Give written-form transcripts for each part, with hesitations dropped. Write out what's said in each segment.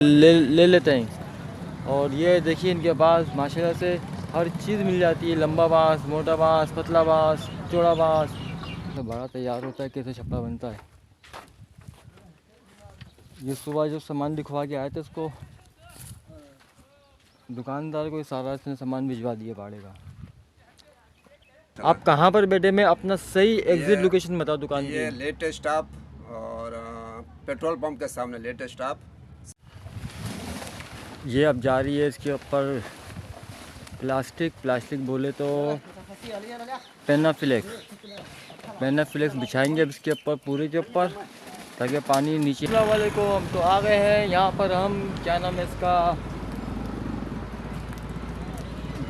ले लेते हैं। और ये देखिए इनके पास माशाल्लाह से हर चीज़ मिल जाती है, लंबा बाँस, मोटा बाँस, पतला बाँस, चौड़ा बाँस। तो बड़ा तैयार होता है, कैसे छपरा बनता है। ये सुबह जो सामान दिखवा के आए थे उसको दुकानदार को सारा इसने सामान भिजवा दिया भाड़े का। आप कहाँ पर बैठे, मैं अपना सही एग्जिट लोकेशन बताओ दुकान की। ये लेटेस्ट स्टॉप और पेट्रोल पंप के सामने लेटेस्ट स्टॉप। ये अब जा रही है इसके ऊपर प्लास्टिक बोले तो पेनाफ्लेक्स बिछाएंगे अब इसके ऊपर, पूरे के ऊपर, ताकि पानी नीचे वाले को। हम तो आ गए हैं यहाँ पर, हम क्या नाम है इसका,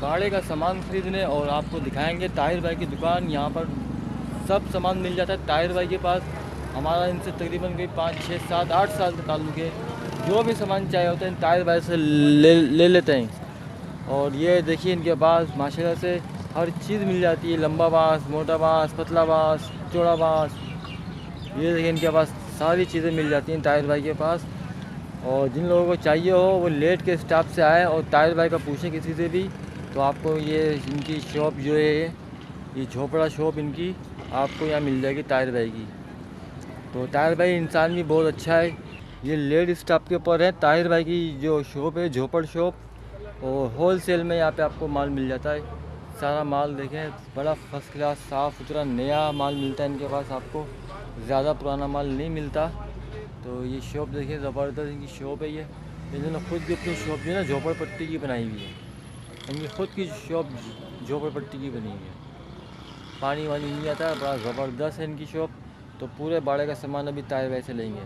भाड़े का सामान खरीदने, और आपको दिखाएंगे ताहिर भाई की दुकान। यहाँ पर सब सामान मिल जाता है ताहिर भाई के पास। हमारा इनसे तकरीबन कोई 5, 6, 7, 8 साल का ताल्लुक़ है। जो भी सामान चाहिए होता है ताहिर भाई से ले लेते हैं। और ये देखिए इनके पास माशाल्लाह से हर चीज़ मिल जाती है, लंबा बाँस, मोटा बाँस, पतला बाँस, चौड़ा बाँस। ये देखिए इनके पास सारी चीज़ें मिल जाती हैं ताहिर भाई के पास। और जिन लोगों को चाहिए हो वो लेट के स्टाफ से आए और ताहिर भाई का पूछें किसी से भी, तो आपको ये इनकी शॉप जो है ये झोपड़ा शॉप इनकी आपको यहाँ मिल जाएगी ताहिर भाई की। तो ताहिर भाई इंसान भी बहुत अच्छा है। ये लेट स्टाफ के ऊपर है ताहिर भाई की जो शॉप है, झोपड़ शॉप। और होल सेल में यहाँ पे आपको माल मिल जाता है। सारा माल देखें, बड़ा फर्स्ट क्लास साफ़ सुथरा नया माल मिलता है इनके पास आपको, ज़्यादा पुराना माल नहीं मिलता। तो ये शॉप देखिए, ज़बरदस्त इनकी शॉप है। ये इन्होंने खुद भी अपनी शॉप जो है ना झोपड़पट्टी की बनाई हुई है। इनकी खुद की शॉप झोपड़पट्टी की बनी हुई है, पानी वानी नहीं आता, बड़ा ज़बरदस्त है इनकी शॉप। तो पूरे बाड़े का सामान अभी ताहिर भाई से लेंगे,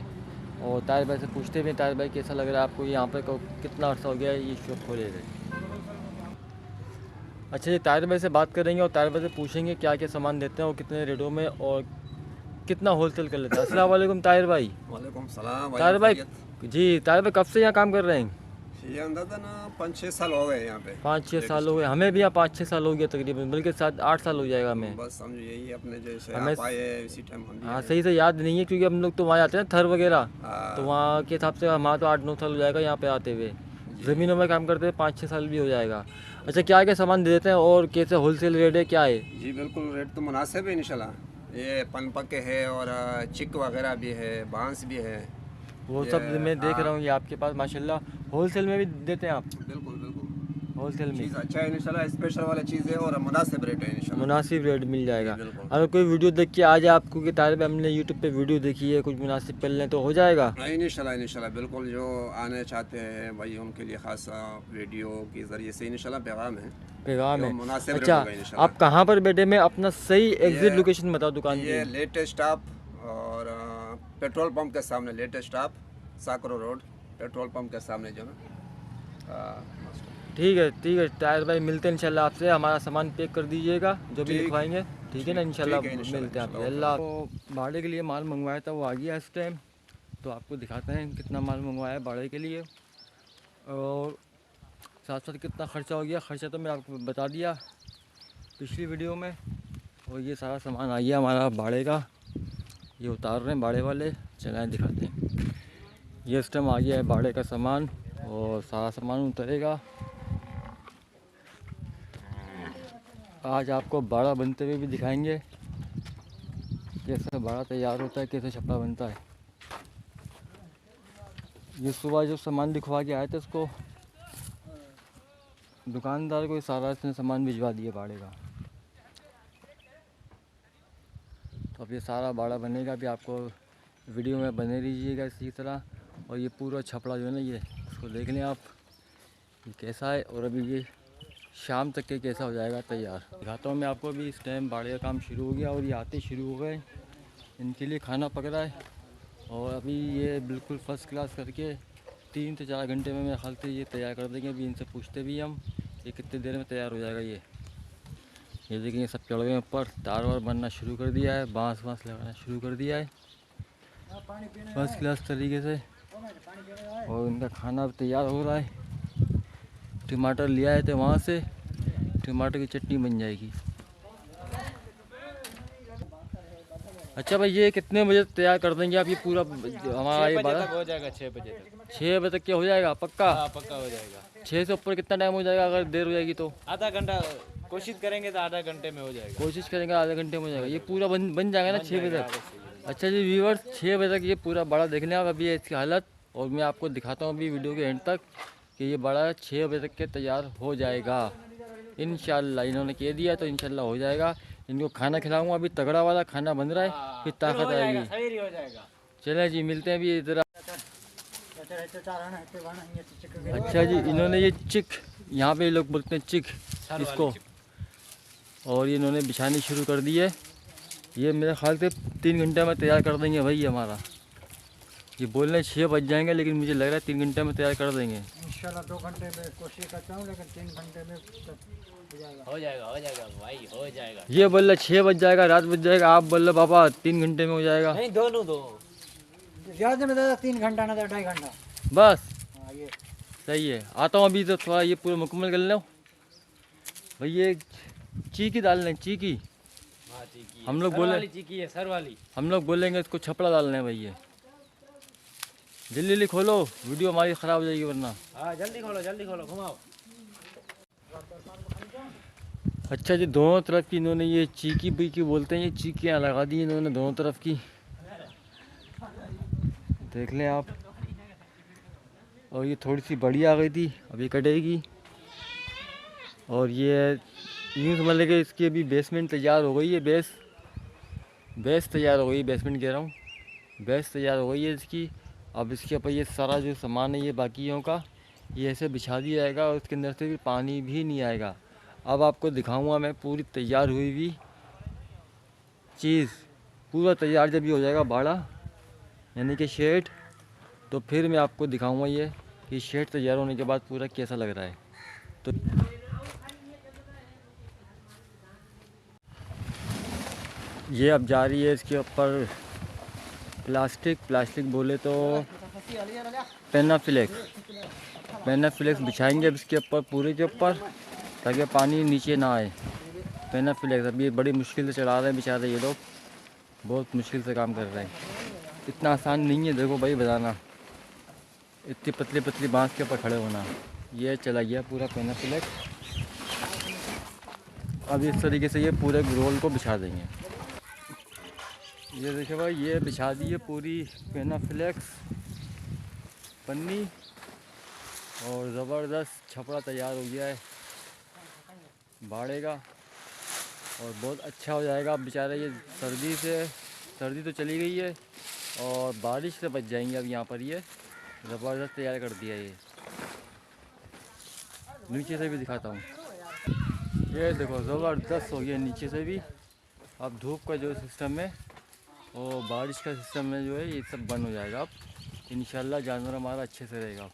और ताहिर भाई से पूछते भी ताहिर भाई कैसा लग रहा है आपको यहाँ पे, कितना अर्सा हो गया है ये शॉप खोले हुए। अच्छा, ये ताहिर भाई से बात करेंगे और ताहिर भाई से पूछेंगे क्या क्या सामान देते हैं और कितने रेटों में और कितना होलसेल कर लेते हैं। अस्सलाम वालेकुम ताहिर भाई। वालेकुम सलाम। ताहिर भाई जी, ताहिर भाई कब से यहाँ काम कर रहे हैं? ये अंदाज़ा ना 5-6 साल हो गए यहाँ पे। 5-6 साल हो गए, हमें भी यहाँ 5-6 साल हो गया तकरीबन, बल्कि 7-8 साल हो जाएगा हमें। बस समझो यही अपने जैसे हमें आप आए इसी टाइम हम भी हाँ, आए। सही से याद नहीं है क्योंकि हम लोग तो वहाँ जाते हैं थर वगैरह, हाँ। तो वहाँ के हिसाब से हमारा तो 8-9 साल हो जाएगा यहाँ पे आते हुए। ज़मीनों में काम करते हैं 5-6 साल भी हो जाएगा। अच्छा, क्या क्या सामान दे देते हैं और कैसे होलसेल रेट है, क्या है? जी बिल्कुल, रेट तो मुनासिब है इंशाल्लाह। ये पन पक्के है और चिक वगैरह भी है, बांस भी है, वो सब मैं देख रहा हूँ। ये आपके पास माशाल्लाह होलसेल में भी देते हैं आप? बिल्कुल बिल्कुल होलसेल में चीज़ अच्छा है इंशाल्लाह, स्पेशल वाला चीज़ है और मुनासिब रेट है इंशाल्लाह। मुनासिब रेट मिल जाएगा। बिल्कुल। अगर कोई वीडियो देख के आ जाए आपको कि ताहिर भाई हमने यूट्यूब पे वीडियो देखी है, कुछ मुनासिब कर लें तो हो जाएगा? इंशाल्लाह इंशाल्लाह बिल्कुल। जो आने चाहते हैं भाई उनके लिए खास वीडियो के ज़रिए से इंशाल्लाह पैगाम है, पैगाम है। मुनासिब रेट अच्छा, होगा इंशाल्लाह। आप कहाँ पर बैठे, मैं अपना सही एग्जिट लोकेशन बताओ दुकान ये की। लेटेस्ट स्टॉप और पेट्रोल पंप के सामने लेटेस्ट स्टॉप, साकरो रोड, पेट्रोल पंप के सामने जो ना। ठीक है ताहिर भाई, मिलते हैं इंशाल्लाह आपसे। हमारा सामान पैक कर दीजिएगा जो भी लिखवाएंगे, ठीक है ना? इंशाल्लाह मिलते हैं आपसे। अल्लाह। तो भाड़े के लिए माल मंगवाया था, वो आ गया इस टाइम। तो आपको दिखाते हैं कितना माल मंगवाया है भाड़े के लिए, और साथ साथ कितना ख़र्चा हो गया। ख़र्चा तो मैं आपको बता दिया पिछली वीडियो में। और ये सारा सामान आ गया हमारा भाड़े का, ये उतार रहे हैं भाड़े वाले, चलाएँ दिखाते हैं। ये इस टाइम आ गया है भाड़े का सामान, और सारा सामान उतरेगा। आज आपको बाड़ा बनते हुए भी दिखाएंगे, कैसे बाड़ा तैयार होता है, कैसे छपरा बनता है। ये सुबह जो सामान दिखवा के आए थे उसको दुकानदार को सारा इसने सामान भिजवा दिया भाड़े का। तो अब ये सारा बाड़ा बनेगा, भी आपको वीडियो में बने रहिएगा इसी तरह। और ये पूरा छपड़ा जो है ना, ये इसको देख लें आप, ये कैसा है। और अभी ये शाम तक के कैसा हो जाएगा तैयार, दिखाता हूँ मैं आपको। अभी इस टाइम बाड़े का काम शुरू हो गया और ये आते शुरू हो गए, इनके लिए खाना पक रहा है। और अभी ये बिल्कुल फ़र्स्ट क्लास करके 3 से 4 घंटे में मेरे ख्याल से ये तैयार कर देंगे। अभी इनसे पूछते भी हम ये कितनी देर में तैयार हो जाएगा। ये देखिए, ये सब चढ़ गए ऊपर, तार वार बनना शुरू कर दिया है, बांस वांस लगाना शुरू कर दिया है फर्स्ट क्लास तरीके से। और इनका खाना तैयार हो रहा है। टमाटर ले आए थे वहाँ से, टमाटर की चटनी बन जाएगी। अच्छा भाई, ये कितने बजे तैयार कर देंगे आप ये पूरा हमारा ये 6 बजे बारह? तक हो जाएगा, 6 बजे तक। 6 बजे तक क्या हो जाएगा पक्का? हाँ पक्का हो जाएगा। 6 से ऊपर कितना टाइम हो जाएगा अगर देर हो जाएगी तो? आधा घंटा कोशिश करेंगे तो आधा घंटे में हो जाएगा। कोशिश करेंगे आधे घंटे में हो जाएगा। ये पूरा बन जाएगा ना 6 बजे जाएगा, तक? आधा से। अच्छा जी व्यूवर्स, 6 बजे तक ये पूरा बड़ा देख लें आप अभी इसकी हालत, और मैं आपको दिखाता हूँ अभी वीडियो के एंड तक कि ये बड़ा 6 बजे तक के तैयार हो जाएगा इंशाल्लाह। इन्होंने कह दिया तो इंशाल्लाह हो जाएगा। इनको खाना खिलाऊंगा, अभी तगड़ा वाला खाना बन रहा है, फिर ताकत आएगी। सवेरे हो जाएगा। चलें जी, मिलते हैं अभी इधर। अच्छा जी, इन्होंने ये चिक, यहाँ पे लोग बोलते हैं चिक इसको, और ये इन्होंने बिछानी शुरू कर दी है। ये मेरे ख्याल से 3 घंटे में तैयार कर देंगे भाई हमारा। ये बोल रहे हैं 6 बज जाएंगे, लेकिन मुझे लग रहा है 3 घंटे में तैयार कर देंगे इंशाल्लाह। 2 घंटे में कोशिश करता हूँ, लेकिन 3 घंटे में हो जाएगा। हो जाएगा भाई, हो जाएगा। ये बोल रहे 6 बज जाएगा, रात बज जाएगा, आप बोल रहे पापा 3 घंटे में हो जाएगा। नहीं, दोनों दो। ज़्यादा में ज़्यादा 3 घंटा ना तो 2.5 घंटा। बस हाँ ये सही है। आता हूँ अभी तो थोड़ा ये पूरा मुकम्मल कर लो भाई। ये चीकी डालना है, चीकी। हाँ चीकी है। हम लोग सर बोले- वाली चीकी है, सर वाली। हम लोग बोलेंगे इसको छपड़ा डालना है भाई। ये जल्दी जल्दी खोलो, वीडियो हमारी ख़राब हो जाएगी वरना। हाँ जल्दी खोलो, घुमाओ। अच्छा जी, दोनों तरफ की इन्होंने ये चीकी बीकी बोलते हैं, ये चीकियाँ लगा दी इन्होंने दोनों तरफ की, देख लें आप। और ये थोड़ी सी बड़ी आ गई थी, अभी कटेगी। और ये यूँ समझ लेंगे इसकी अभी बेसमेंट तैयार हो गई है। बेस तैयार हो गई, बेसमेंट कह रहा हूँ, बेस तैयार हो गई है इसकी। अब इसके ऊपर ये सारा जो सामान है ये बाकियों का, ये ऐसे बिछा दिया जाएगा और उसके अंदर से भी पानी भी नहीं आएगा। अब आपको दिखाऊंगा मैं पूरी तैयार हुई हुई चीज़। पूरा तैयार जब ये हो जाएगा बाड़ा यानी कि शेड, तो फिर मैं आपको दिखाऊंगा ये कि शेड तैयार होने के बाद पूरा कैसा लग रहा है। तो ये अब जा रही है इसके ऊपर प्लास्टिक बोले तो पेनाफ्लेक्स बिछाएंगे अब इसके ऊपर, पूरे के ऊपर, ताकि पानी नीचे ना आए। पेनाफ्लेक्स अब ये बड़ी मुश्किल से चला रहे हैं बेचारे ये लोग, बहुत मुश्किल से काम कर रहे हैं। इतना आसान नहीं है देखो भाई बनाना, इतनी पतली पतली बांस के ऊपर खड़े होना। ये चला गया पूरा पेनाफ्लेक्स। अब इस तरीके से ये पूरे रोल को बिछा देंगे। ये देखिए भाई, ये बिछा दी है पूरी पेनाफ्लेक्स पन्नी, और ज़बरदस्त छपड़ा तैयार हो गया है बाड़े का, और बहुत अच्छा हो जाएगा। अब बेचारे ये सर्दी तो चली गई है और बारिश से बच जाएंगे। अब यहाँ पर ये ज़बरदस्त तैयार कर दिया। ये नीचे से भी दिखाता हूँ, ये देखो ज़बरदस्त हो गया नीचे से भी। अब धूप का जो सिस्टम है और बारिश का सिस्टम में जो है ये सब बंद हो जाएगा। अब इंशाल्लाह जानवर हमारा अच्छे से रहेगा।